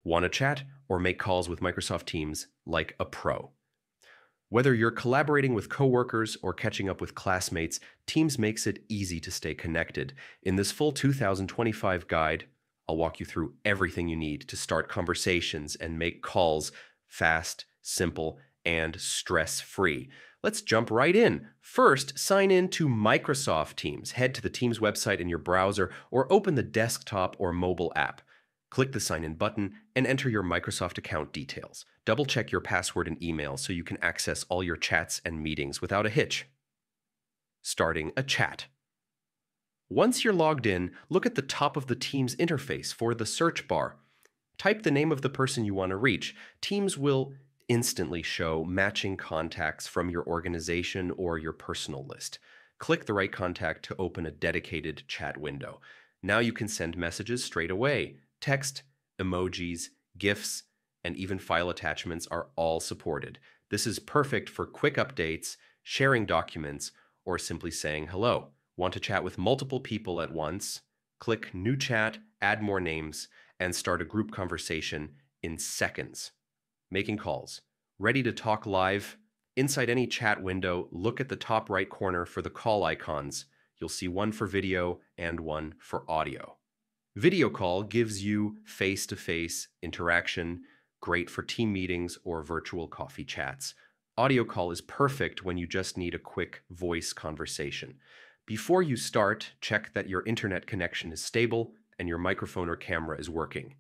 Want to chat or make calls with Microsoft Teams like a pro? Whether you're collaborating with coworkers or catching up with classmates, Teams makes it easy to stay connected. In this full 2025 guide, I'll walk you through everything you need to start conversations and make calls fast, simple, and stress-free. Let's jump right in. First, sign in to Microsoft Teams. Head to the Teams website in your browser or open the desktop or mobile app. Click the sign in button and enter your Microsoft account details. Double check your password and email so you can access all your chats and meetings without a hitch. Starting a chat. Once you're logged in, look at the top of the Teams interface for the search bar. Type the name of the person you want to reach. Teams will instantly show matching contacts from your organization or your personal list. Click the right contact to open a dedicated chat window. Now you can send messages straight away. Text, emojis, GIFs, and even file attachments are all supported. This is perfect for quick updates, sharing documents, or simply saying hello. Want to chat with multiple people at once? Click New Chat, add more names, and start a group conversation in seconds. Making calls. Ready to talk live? Inside any chat window, look at the top right corner for the call icons. You'll see one for video and one for audio. Video call gives you face-to-face interaction, great for team meetings or virtual coffee chats. Audio call is perfect when you just need a quick voice conversation. Before you start, check that your internet connection is stable and your microphone or camera is working.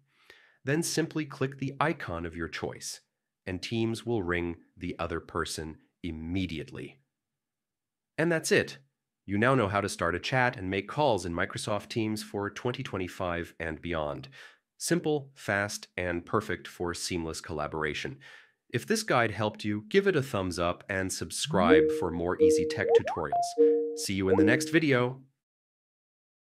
Then simply click the icon of your choice, and Teams will ring the other person immediately. And that's it. You now know how to start a chat and make calls in Microsoft Teams for 2025 and beyond. Simple, fast, and perfect for seamless collaboration. If this guide helped you, give it a thumbs up and subscribe for more easy tech tutorials. See you in the next video.